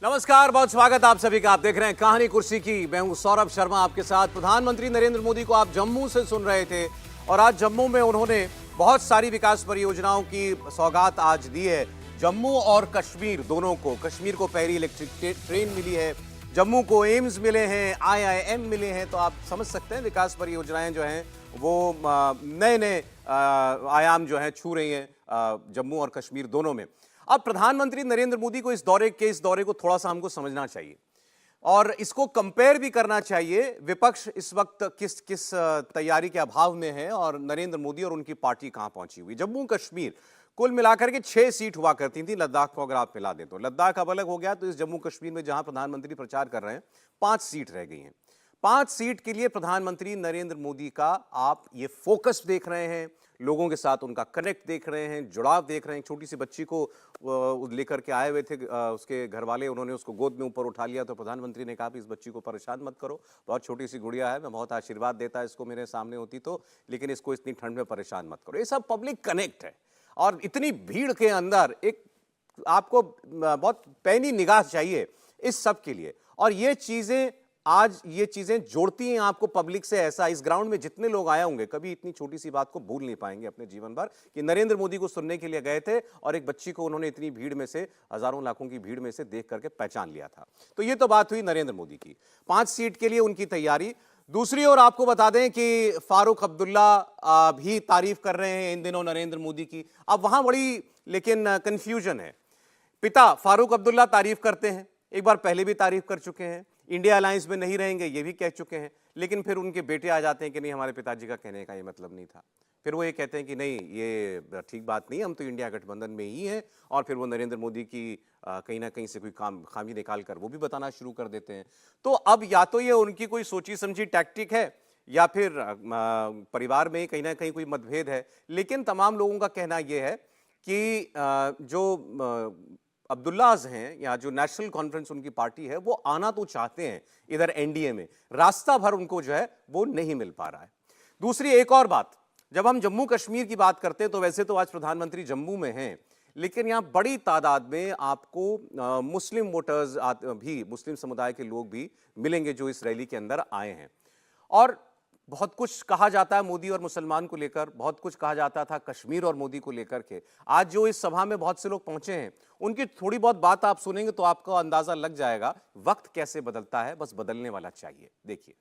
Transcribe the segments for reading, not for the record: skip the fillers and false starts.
नमस्कार, बहुत स्वागत आप सभी का। आप देख रहे हैं कहानी कुर्सी की। मैं हूं सौरभ शर्मा आपके साथ। प्रधानमंत्री नरेंद्र मोदी को आप जम्मू से सुन रहे थे और आज जम्मू में उन्होंने बहुत सारी विकास परियोजनाओं की सौगात आज दी है जम्मू और कश्मीर दोनों को। कश्मीर को पहली इलेक्ट्रिक ट्रेन मिली है, जम्मू को एम्स मिले हैं, IIM मिले हैं। तो आप समझ सकते हैं विकास परियोजनाएं जो हैं वो नए नए आयाम जो हैं छू रही हैं जम्मू और कश्मीर दोनों में। अब प्रधानमंत्री नरेंद्र मोदी को इस दौरे को थोड़ा सा हमको समझना चाहिए और इसको कंपेयर भी करना चाहिए। विपक्ष इस वक्त किस किस तैयारी के अभाव में है और नरेंद्र मोदी और उनकी पार्टी कहां पहुंची हुई। जम्मू कश्मीर कुल मिलाकर के 6 सीट हुआ करती थी। लद्दाख को अगर आप मिला दें तो लद्दाख अब अलग हो गया, तो इस जम्मू कश्मीर में जहां प्रधानमंत्री प्रचार कर रहे हैं 5 सीट रह गई हैं। 5 सीट के लिए प्रधानमंत्री नरेंद्र मोदी का आप ये फोकस देख रहे हैं, लोगों के साथ उनका कनेक्ट देख रहे हैं, जुड़ाव देख रहे हैं। छोटी सी बच्ची को लेकर के आए हुए थे उसके घर वाले, उन्होंने उसको गोद में ऊपर उठा लिया तो प्रधानमंत्री ने कहा कि इस बच्ची को परेशान मत करो, बहुत छोटी सी गुड़िया है, मैं बहुत आशीर्वाद देता इसको मेरे सामने होती तो, लेकिन इसको इतनी ठंड में परेशान मत करो। ये सब पब्लिक कनेक्ट है और इतनी भीड़ के अंदर एक आपको बहुत पैनी निगाह चाहिए इस सब के लिए। और ये चीजें जोड़ती हैं आपको पब्लिक से। ऐसा इस ग्राउंड में जितने लोग आए होंगे कभी इतनी छोटी सी बात को भूल नहीं पाएंगे अपने जीवन भर कि नरेंद्र मोदी को सुनने के लिए गए थे और एक बच्ची को उन्होंने इतनी भीड़ में से, हजारों लाखों की भीड़ में से देख करके पहचान लिया था। तो ये तो बात हुई नरेंद्र मोदी की। 5 सीट के लिए उनकी तैयारी। दूसरी ओर आपको बता दें कि फारूक अब्दुल्ला भी तारीफ कर रहे हैं इन दिनों नरेंद्र मोदी की। अब वहां बड़ी लेकिन कंफ्यूजन है। पिता फारूक अब्दुल्ला तारीफ करते हैं, एक बार पहले भी तारीफ कर चुके हैं, इंडिया अलायंस में नहीं रहेंगे ये भी कह चुके हैं, लेकिन फिर उनके बेटे आ जाते हैं कि नहीं हमारे पिताजी का कहने का ये मतलब नहीं था। फिर वो ये कहते हैं कि नहीं ये ठीक बात नहीं, हम तो इंडिया गठबंधन में ही हैं। और फिर वो नरेंद्र मोदी की कहीं ना कहीं से कोई खामी निकाल कर वो भी बताना शुरू कर देते हैं। तो अब या तो ये उनकी कोई सोची समझी टैक्टिक है या फिर परिवार में कहीं ना कहीं कोई मतभेद है। लेकिन तमाम लोगों का कहना यह है कि जो अब्दुल्लाज हैं या जो नेशनल कॉन्फ्रेंस उनकी पार्टी है वो आना तो चाहते हैं इधर एनडीए में, रास्ता भर उनको जो है वो नहीं मिल पा रहा है। दूसरी एक और बात, जब हम जम्मू कश्मीर की बात करते हैं तो वैसे तो आज प्रधानमंत्री जम्मू में हैं, लेकिन यहां बड़ी तादाद में आपको मुस्लिम वोटर्स भी, मुस्लिम समुदाय के लोग भी मिलेंगे जो इस रैली के अंदर आए हैं। और बहुत कुछ कहा जाता है मोदी और मुसलमान को लेकर, बहुत कुछ कहा जाता था कश्मीर और मोदी को लेकर के। आज जो इस सभा में बहुत से लोग पहुंचे हैं उनकी थोड़ी बहुत बात आप सुनेंगे तो आपको अंदाजा लग जाएगा वक्त कैसे बदलता है, बस बदलने वाला चाहिए। देखिए।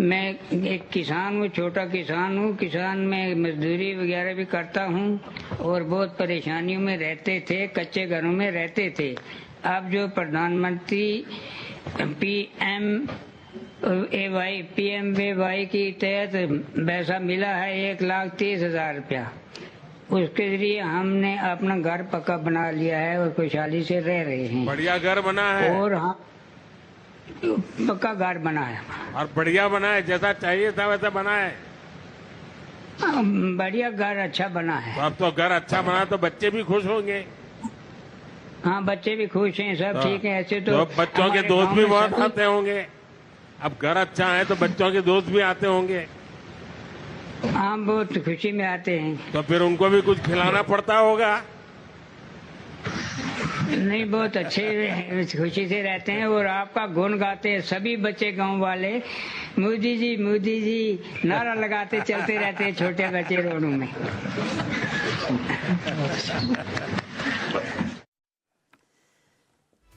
मैं एक किसान हूँ, छोटा किसान हूँ। किसान में मजदूरी वगैरह भी करता हूँ और बहुत परेशानियों में रहते थे, कच्चे घरों में रहते थे। अब जो प्रधानमंत्री PMAY की तहत पैसा मिला है 1,30,000 रुपया, उसके जरिए हमने अपना घर पक्का बना लिया है और खुशहाली से रह रहे हैं। बढ़िया घर बना है और हाँ, पक्का घर बना है और बढ़िया बना है, जैसा चाहिए था वैसा बना है। बढ़िया घर अच्छा बना है। तो अब तो घर अच्छा बना तो बच्चे भी खुश होंगे। हाँ, बच्चे भी खुश हैं, सब ठीक है। ऐसे तो बच्चों के दोस्त भी बहुत आते होंगे। अब घर अच्छा है तो बच्चों के दोस्त भी आते होंगे। हाँ, बहुत खुशी में आते हैं। तो फिर उनको भी कुछ खिलाना पड़ता होगा। नहीं, बहुत अच्छे खुशी से रहते हैं और आपका गुण गाते हैं सभी बच्चे, गांव वाले। मोदी जी नारा लगाते चलते रहते हैं छोटे बच्चे रोडों में।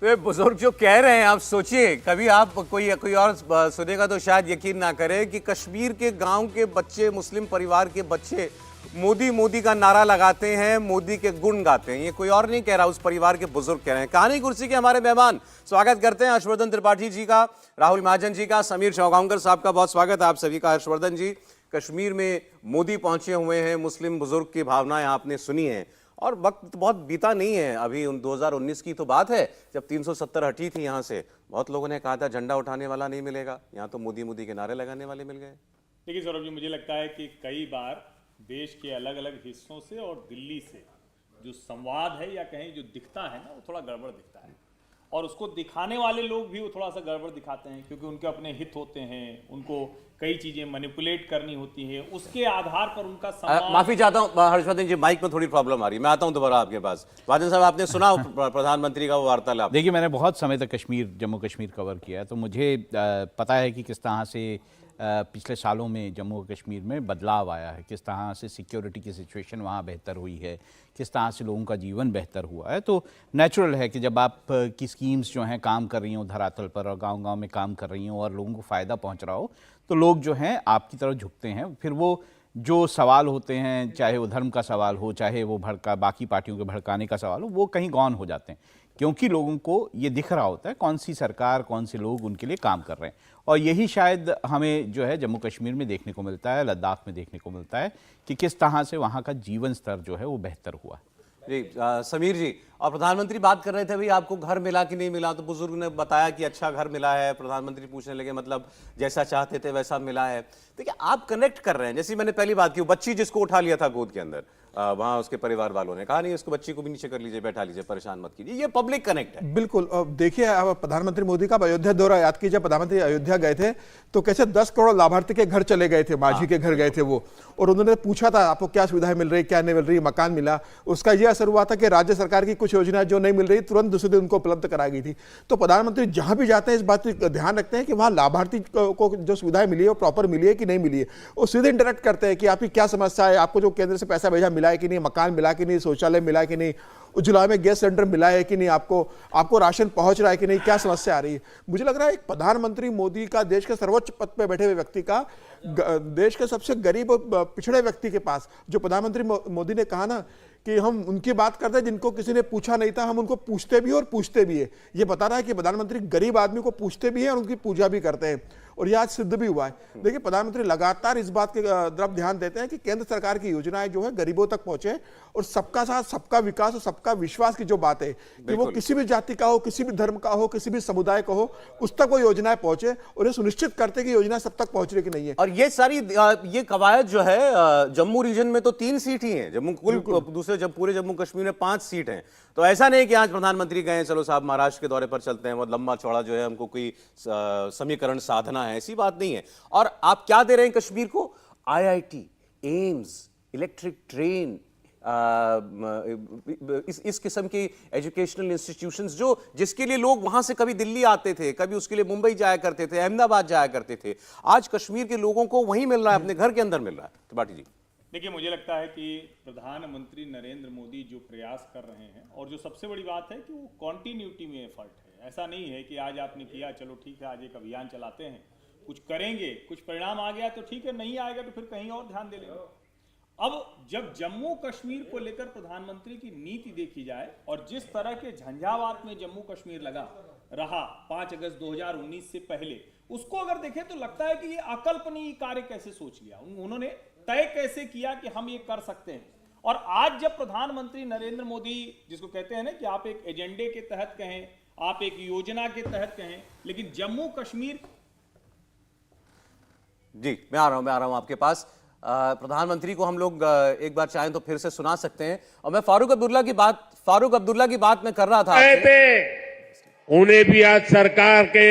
तो ये बुजुर्ग जो कह रहे हैं, आप सोचिए, कभी आप कोई और सुनेगा तो शायद यकीन ना करे कि कश्मीर के गांव के बच्चे, मुस्लिम परिवार के बच्चे मोदी का नारा लगाते हैं, मोदी के गुण गाते हैं। ये कोई और नहीं कह रहा, उस परिवार के बुजुर्ग कह रहे हैं। कहानी कुर्सी के हमारे मेहमान, स्वागत करते हैं हर्षवर्धन त्रिपाठी जी का, राहुल महाजन जी का, समीर चौगांवकर साहब का बहुत स्वागत है आप सभी का। हर्षवर्धन जी, कश्मीर में मोदी पहुंचे हुए हैं, मुस्लिम बुजुर्ग की भावनाएं आपने सुनी है और वक्त बहुत बीता नहीं है। अभी 2019 की तो बात है जब 370 हटी थी यहाँ से। बहुत लोगों ने कहा था झंडा उठाने वाला नहीं मिलेगा, यहाँ तो मोदी के नारे लगाने वाले मिल गए। देखिए सौरभ जी, मुझे लगता है कि कई बार देश के अलग अलग हिस्सों से और दिल्ली से जो संवाद है या कहें जो दिखता है ना, वो थोड़ा गड़बड़ दिखता है। और उसको दिखाने वाले लोग भी वो थोड़ा सा गड़बड़ दिखाते हैं, क्योंकि उनके अपने हित होते हैं, उनको कई चीजें मैनिपुलेट करनी होती है, उसके आधार पर उनका सम्मान। माफी चाहता हूं हर्षवर्धन जी, माइक में थोड़ी प्रॉब्लम आ रही है, मैं आता हूं दोबारा आपके पास। वाजन साहब, आपने सुना प्रधानमंत्री का वो वार्तालाप? देखिए, मैंने बहुत समय तक जम्मू कश्मीर कवर किया है, तो मुझे पता है कि किस तरह से पिछले सालों में जम्मू कश्मीर में बदलाव आया है, किस तरह से सिक्योरिटी की सिचुएशन वहाँ बेहतर हुई है, किस तरह से लोगों का जीवन बेहतर हुआ है। तो नेचुरल है कि जब आप की स्कीम्स जो हैं काम कर रही हों धरातल पर और गांव-गांव में काम कर रही हों और लोगों को फ़ायदा पहुंच रहा हो, तो लोग जो हैं आपकी तरफ झुकते हैं। फिर वो जो सवाल होते हैं, चाहे वो धर्म का सवाल हो, चाहे वो बाकी पार्टियों के भड़काने का सवाल हो, वो कहीं गौन हो जाते हैं, क्योंकि लोगों को ये दिख रहा होता है कौन सी सरकार, कौन से लोग उनके लिए काम कर रहे हैं। और यही शायद हमें जो है जम्मू कश्मीर में देखने को मिलता है, लद्दाख में देखने को मिलता है कि किस तरह से वहाँ का जीवन स्तर जो है वो बेहतर हुआ। जी समीर जी, और प्रधानमंत्री बात कर रहे थे भाई आपको घर मिला कि नहीं मिला, तो बुजुर्ग ने बताया कि अच्छा घर मिला है। प्रधानमंत्री पूछने लगे मतलब जैसा चाहते थे वैसा मिला है। देखिए, आप कनेक्ट कर रहे हैं, जैसे मैंने पहली बात की, बच्ची जिसको उठा लिया था गोद के अंदर, वहां उसके परिवार वालों ने कहा नहीं उसको बच्ची को भी नीचे कर लीजिए, बैठा लीजिए, परेशान मत कीजिए, ये पब्लिक कनेक्ट है। बिल्कुल। देखिए, प्रधानमंत्री मोदी का अयोध्या दौरा याद कीजिए। प्रधानमंत्री अयोध्या गए थे तो कैसे 10 करोड़ लाभार्थी के घर चले गए थे, माझी के घर गए थे वो, और उन्होंने पूछा था आपको क्या सुविधाएं मिल रही, क्या नहीं मिल रही, मकान मिला। उसका यह असर हुआ था कि राज्य सरकार की कुछ योजनाएं जो नहीं मिल रही तुरंत दूसरे दिन उनको उपलब्ध कराई गई थी। तो प्रधानमंत्री जहां भी जाते हैं इस बात का ध्यान रखते हैं कि वहां लाभार्थी को जो सुविधाएं मिली है वो प्रॉपर मिली है कि नहीं मिली है। वो सीधे इंटरेक्ट करते हैं कि आपकी क्या समस्या है, आपको जो केंद्र से पैसा भेजा मिला है कि नहीं, मकान मिला कि नहीं, शौचालय मिला कि नहीं, उज्ज्वला में गैस सिलेंडर मिला है कि नहीं, आपको राशन पहुंच रहा है कि नहीं, क्या समस्या आ रही है। मुझे लग रहा है एक प्रधानमंत्री मोदी का, देश के सर्वोच्च पद पर बैठे हुए व्यक्ति का, देश के सबसे गरीब और पिछड़े व्यक्ति के पास, जो प्रधानमंत्री मोदी ने कहा ना कि हम उनकी बात करते हैं जिनको किसी ने पूछा नहीं था, हम उनको पूछते भी और पूछते भी है। ये बता रहा है कि प्रधानमंत्री गरीब आदमी को पूछते भी हैं और उनकी पूजा भी करते हैं, और ये आज सिद्ध भी हुआ है। देखिए, प्रधानमंत्री लगातार इस बात के तरफ ध्यान देते हैं कि केंद्र सरकार की योजनाएं जो है गरीबों तक पहुंचे, और सबका साथ, सबका विकास और सबका विश्वास की जो बात है कि वो किसी भी जाति का हो, किसी भी धर्म का हो, किसी भी समुदाय का हो, उस तक वो योजनाएं पहुंचे, और ये सुनिश्चित करते कि योजना सब तक पहुंच रही कि नहीं है। और ये सारी ये कवायद जो है, जम्मू रीजन में तो 3 सीट ही हैं, जम्मू कुल दूसरे पूरे जम्मू कश्मीर में 5 सीट हैं। तो ऐसा नहीं कि आज प्रधानमंत्री गए चलो साहब महाराष्ट्र के दौरे पर चलते हैं, बहुत लंबा चौड़ा जो है हमको कोई समीकरण साधना है, ऐसी बात नहीं है। और आप क्या दे रहे हैं कश्मीर को? IIT, एम्स, इलेक्ट्रिक ट्रेन, इस किस्म की एजुकेशनल इंस्टीट्यूशंस जो जिसके लिए लोग वहां से कभी दिल्ली आते थे, कभी उसके लिए मुंबई जाया करते थे, अहमदाबाद जाया करते थे, आज कश्मीर के लोगों को वहीं मिल रहा है, अपने घर के अंदर मिल रहा है। त्रिपाठी जी, देखिए, मुझे लगता है कि प्रधानमंत्री नरेंद्र मोदी जो प्रयास कर रहे हैं, और जो सबसे बड़ी बात है कि वो कॉन्टिन्यूटी में एफर्ट है। ऐसा नहीं है कि आज आपने किया चलो ठीक है आज एक अभियान चलाते हैं, कुछ करेंगे, कुछ परिणाम आ गया तो ठीक है, नहीं आएगा तो फिर कहीं और ध्यान दे लेंगे। अब जब जम्मू कश्मीर को लेकर प्रधानमंत्री की नीति देखी जाए, और जिस तरह के झंझावात में जम्मू कश्मीर लगा रहा 5 अगस्त 2019 से पहले, उसको अगर देखें तो लगता है कि ये अकल्पनीय कार्य कैसे सोच लिया, उन्होंने तय कैसे किया कि हम ये कर सकते हैं। और आज जब प्रधानमंत्री नरेंद्र मोदी, जिसको कहते हैं ना कि आप एक एजेंडे के तहत कहें, आप एक योजना के तहत कहें, लेकिन जम्मू कश्मीर। जी मैं आ रहा हूं आपके पास। प्रधानमंत्री को हम लोग एक बार चाहें तो फिर से सुना सकते हैं। और मैं फारूक अब्दुल्ला की बात मैं कर रहा था आपसे। उन्हें भी आज सरकार के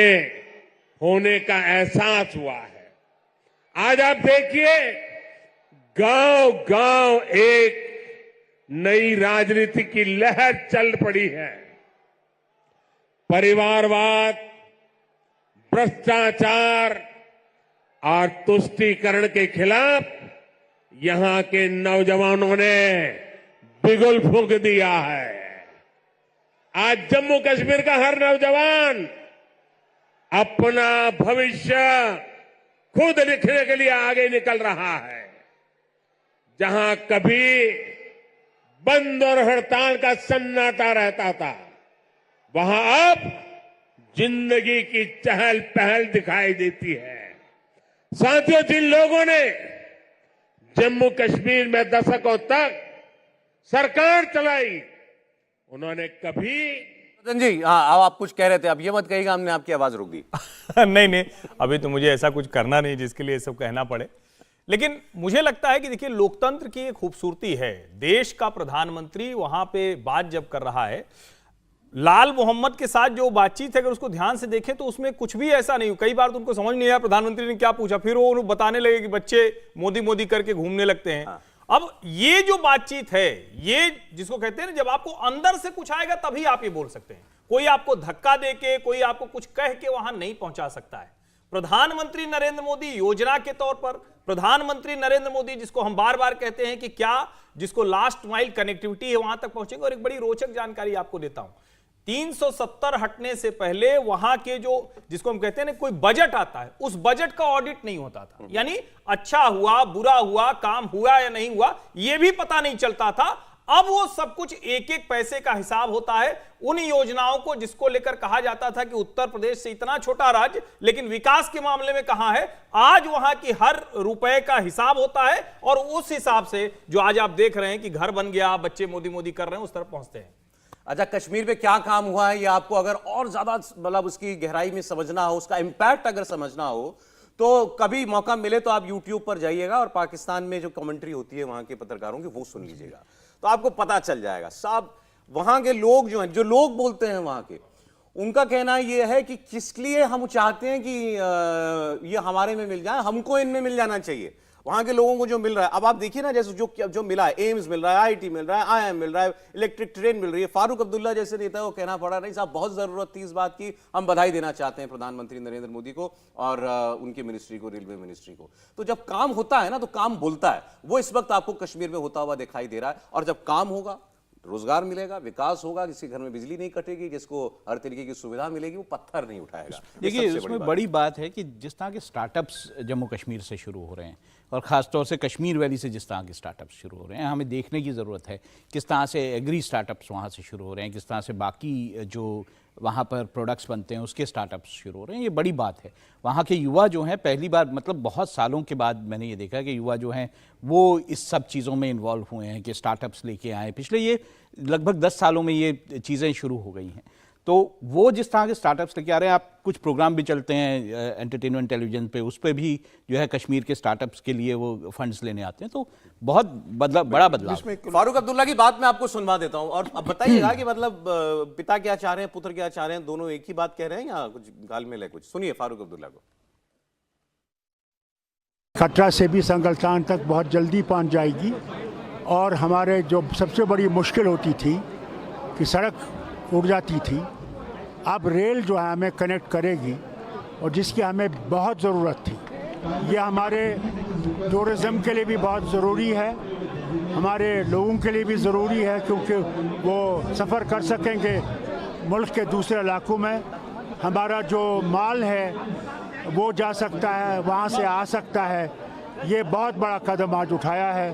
होने का एहसास हुआ है। आज आप देखिए, गांव गांव एक नई राजनीति की लहर चल पड़ी है। परिवारवाद, भ्रष्टाचार और तुष्टीकरण के खिलाफ यहां के नौजवानों ने बिगुल फूंक दिया है। आज जम्मू कश्मीर का हर नौजवान अपना भविष्य खुद लिखने के लिए आगे निकल रहा है। जहां कभी बंद और हड़ताल का सन्नाटा रहता था, वहां अब जिंदगी की चहल पहल दिखाई देती है। साथियों, जिन लोगों ने जम्मू कश्मीर में दशकों तक सरकार चलाई, उन्होंने कभी। रतन जी, हाँ आप कुछ कह रहे थे, अब ये मत कहिएगा हमने आपकी आवाज रोक दी। नहीं, अभी तो मुझे ऐसा कुछ करना नहीं जिसके लिए सब कहना पड़े। लेकिन मुझे लगता है कि देखिए, लोकतंत्र की एक खूबसूरती है। देश का प्रधानमंत्री वहां पे बात जब कर रहा है, लाल मोहम्मद के साथ जो बातचीत है अगर उसको ध्यान से देखें तो उसमें कुछ भी ऐसा नहीं, कई बार तो उनको समझ नहीं आया प्रधानमंत्री ने क्या पूछा, फिर वो बताने लगे कि बच्चे मोदी मोदी करके घूमने लगते हैं। अब ये जो बातचीत है, ये जिसको कहते हैं ना, जब आपको अंदर से कुछ आएगा तभी आप ये बोल सकते हैं। कोई आपको धक्का देके, कोई आपको कुछ कह के वहां नहीं पहुंचा सकता है। प्रधानमंत्री नरेंद्र मोदी योजना के तौर पर, प्रधानमंत्री नरेंद्र मोदी जिसको हम बार बार कहते हैं कि क्या, जिसको लास्ट माइल कनेक्टिविटी है, वहां तक पहुंचेंगे। और एक बड़ी रोचक जानकारी आपको देता हूं, 370 हटने से पहले वहां के जो, जिसको हम कहते हैं ना, कोई बजट आता है, उस बजट का ऑडिट नहीं होता था। यानी अच्छा हुआ, बुरा हुआ, काम हुआ या नहीं हुआ, यह भी पता नहीं चलता था। अब वो सब कुछ एक एक पैसे का हिसाब होता है। उन योजनाओं को जिसको लेकर कहा जाता था कि उत्तर प्रदेश से इतना छोटा राज्य लेकिन विकास के मामले में कहां है, आज वहां की हर रुपए का हिसाब होता है। और उस हिसाब से जो आज आप देख रहे हैं कि घर बन गया, बच्चे मोदी मोदी कर रहे हैं, उस तरफ पहुंचते हैं। अच्छा, कश्मीर में क्या काम हुआ है ये आपको अगर और ज्यादा मतलब उसकी गहराई में समझना हो, उसका इंपैक्ट अगर समझना हो, तो कभी मौका मिले तो आप YouTube पर जाइएगा और पाकिस्तान में जो कमेंट्री होती है वहां के पत्रकारों की वो सुन लीजिएगा, तो आपको पता चल जाएगा। साहब, वहां के लोग जो हैं, जो लोग बोलते हैं वहां के, उनका कहना यह है कि किस लिए हम चाहते हैं कि ये हमारे में मिल जाए, हमको इनमें मिल जाना चाहिए। वहां के लोगों को जो मिल रहा है, अब आप देखिए ना, जैसे जो मिला है, एम्स मिल रहा है, IIT मिल रहा है, IIM मिल रहा है, इलेक्ट्रिक ट्रेन मिल रही है। फारूक अब्दुल्ला जैसे नेता को कहना पड़ा, नहीं साहब बहुत जरूरत थी इस बात की, हम बधाई देना चाहते हैं प्रधानमंत्री नरेंद्र मोदी को और उनकी मिनिस्ट्री को, रेलवे मिनिस्ट्री को। तो जब काम होता है ना तो काम बोलता है, वो इस वक्त आपको कश्मीर में होता हुआ दिखाई दे रहा है। और जब काम होगा, रोजगार मिलेगा, विकास होगा, किसी घर में बिजली नहीं कटेगी, जिसको हर तरीके की सुविधा मिलेगी, वो पत्थर नहीं उठाएगा। देखिए, इसमें बड़ी बात है कि जिस तरह के स्टार्टअप्स जम्मू कश्मीर से शुरू हो रहे हैं और ख़ासतौर से कश्मीर वैली से जिस तरह के स्टार्टअप्स शुरू हो रहे हैं, हमें देखने की ज़रूरत है किस तरह से एग्री स्टार्टअप्स वहाँ से शुरू हो रहे हैं, किस तरह से बाकी जो वहाँ पर प्रोडक्ट्स बनते हैं उसके स्टार्टअप्स शुरू हो रहे हैं। ये बड़ी बात है। वहाँ के युवा जो हैं, पहली बार मतलब बहुत सालों के बाद मैंने ये देखा कि युवा जो हैं वो इस सब चीज़ों में इन्वॉल्व हुए हैं कि स्टार्टअप्स लेके आए। पिछले ये लगभग 10 सालों में ये चीज़ें शुरू हो गई हैं। तो वो जिस तरह के स्टार्टअप्स लेके आ रहे हैं, आप कुछ प्रोग्राम भी चलते हैं एंटरटेनमेंट टेलीविजन पे, उस पर भी जो है कश्मीर के स्टार्टअप्स के लिए वो फंड्स लेने आते हैं। तो बहुत बड़ा बदलाव। फारूक अब्दुल्ला की बात मैं आपको सुनवा देता हूं और अब बताइएगा कि मतलब पिता क्या चाह रहे हैं, पुत्र क्या चाह रहे हैं, दोनों एक ही बात कह रहे हैं या कुछ घालमेल है? कुछ सुनिए फारूक अब्दुल्ला को। कटरा से भी संगलतान तक बहुत जल्दी पहुंच जाएगी और हमारे जो सबसे बड़ी मुश्किल होती थी कि सड़क उड़ जाती थी, अब रेल जो है हमें कनेक्ट करेगी और जिसकी हमें बहुत ज़रूरत थी। ये हमारे टूरिज़्म के लिए भी बहुत ज़रूरी है, हमारे लोगों के लिए भी ज़रूरी है, क्योंकि वो सफ़र कर सकेंगे मुल्क के दूसरे इलाकों में। हमारा जो माल है वो जा सकता है, वहाँ से आ सकता है। ये बहुत बड़ा कदम आज उठाया है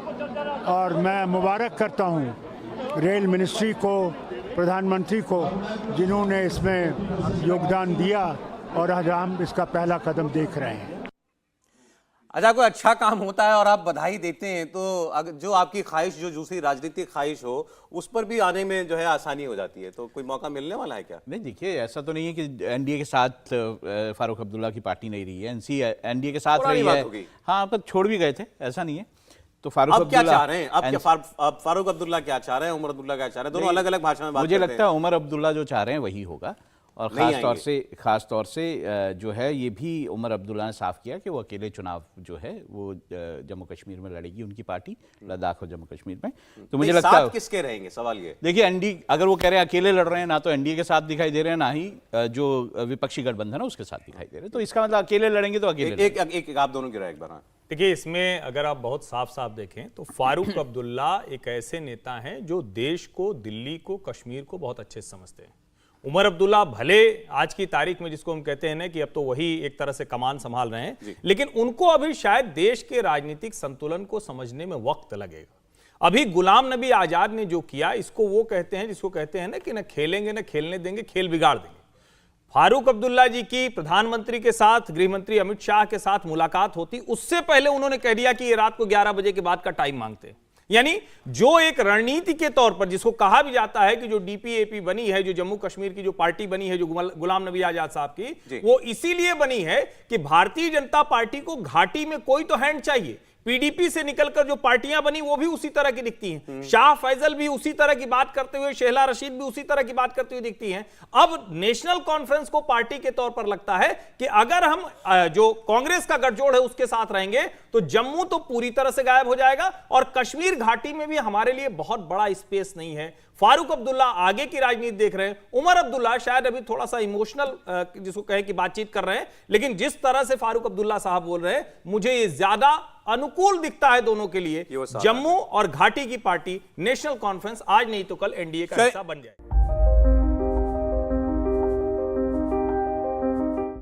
और मैं मुबारक करता हूँ रेल मिनिस्ट्री को, प्रधानमंत्री को, जिन्होंने इसमें योगदान दिया और आज हम इसका पहला कदम देख रहे हैं। अच्छा, कोई अच्छा काम होता है और आप बधाई देते हैं तो अगर जो आपकी ख्वाहिश, जो दूसरी राजनीतिक ख्वाहिश हो, उस पर भी आने में जो है आसानी हो जाती है, तो कोई मौका मिलने वाला है क्या? नहीं, देखिए ऐसा तो नहीं है कि एनडीए के साथ फारूक अब्दुल्ला की पार्टी नहीं रही है। एनडीए के साथ रही है, हाँ, पर छोड़ भी गए थे, ऐसा नहीं है। तो फारूक अब क्या चाह रहे हैं? अब फारूक अब्दुल्ला क्या चाह रहे हैं, उमर अब्दुल्ला क्या चाह रहे हैं? दोनों अलग अलग भाषा में बात करते हैं। मुझे लगता है उमर अब्दुल्ला जो चाह रहे हैं वही होगा। और ख़ास तौर से जो है ये भी उमर अब्दुल्ला ने साफ किया कि वो अकेले चुनाव जो है वो जम्मू कश्मीर में लड़ेगी उनकी पार्टी, लद्दाख और जम्मू कश्मीर में। तो मुझे लगता है किसके रहेंगे, सवाल ये। देखिए, एनडीए अगर वो कह रहे हैं अकेले लड़ रहे हैं, ना तो एनडीए के साथ दिखाई दे रहे हैं, ना ही जो विपक्षी गठबंधन है उसके साथ दिखाई दे रहे हैं। तो इसका मतलब अकेले लड़ेंगे तो अकेले। एक आप दोनों की राय एक बार। देखिए, इसमें अगर आप बहुत साफ साफ देखें तो फारूक अब्दुल्ला एक ऐसे नेता हैं जो देश को, दिल्ली को, कश्मीर को बहुत अच्छे से समझते हैं। उमर अब्दुल्ला भले आज की तारीख में जिसको हम कहते हैं ना कि अब तो वही एक तरह से कमान संभाल रहे हैं, लेकिन उनको अभी शायद देश के राजनीतिक संतुलन को समझने में वक्त लगेगा। अभी गुलाम नबी आजाद ने जो किया, इसको वो कहते हैं, जिसको कहते हैं ना कि न खेलेंगे न खेलने देंगे, खेल बिगाड़ देंगे। फारूक अब्दुल्ला जी की प्रधानमंत्री के साथ, गृह मंत्री अमित शाह के साथ मुलाकात होती, उससे पहले उन्होंने कह दिया कि ये रात को 11 बजे के बाद का टाइम मांगते हैं। यानी जो एक रणनीति के तौर पर जिसको कहा भी जाता है कि जो डीपीएपी बनी है, जो जम्मू कश्मीर की जो पार्टी बनी है, जो गुलाम नबी आजाद साहब की, वो इसीलिए बनी है कि भारतीय जनता पार्टी को घाटी में कोई तो हैंड चाहिए, पीडीपी से निकलकर जो पार्टियां बनी वो भी उसी तरह की दिखती हैं। शाह फैजल भी उसी तरह की बात करते हुए, शेहला रशीद भी उसी तरह की बात करते हुए दिखती हैं। अब नेशनल कॉन्फ्रेंस को पार्टी के तौर पर लगता है कि अगर हम जो कांग्रेस का गठजोड़ है उसके साथ रहेंगे तो जम्मू तो पूरी तरह से गायब हो जाएगा और कश्मीर घाटी में भी हमारे लिए बहुत बड़ा स्पेस नहीं है। फारूक अब्दुल्ला आगे की राजनीति देख रहे हैं, उमर अब्दुल्ला शायद अभी थोड़ा सा इमोशनल जिसको कहे कि बातचीत कर रहे हैं, लेकिन जिस तरह से फारूक अब्दुल्ला साहब बोल रहे हैं मुझे ये ज्यादा अनुकूल दिखता है दोनों के लिए। जम्मू और घाटी की पार्टी नेशनल कॉन्फ्रेंस आज नहीं तो कल एनडीए का हिस्सा बन जाए।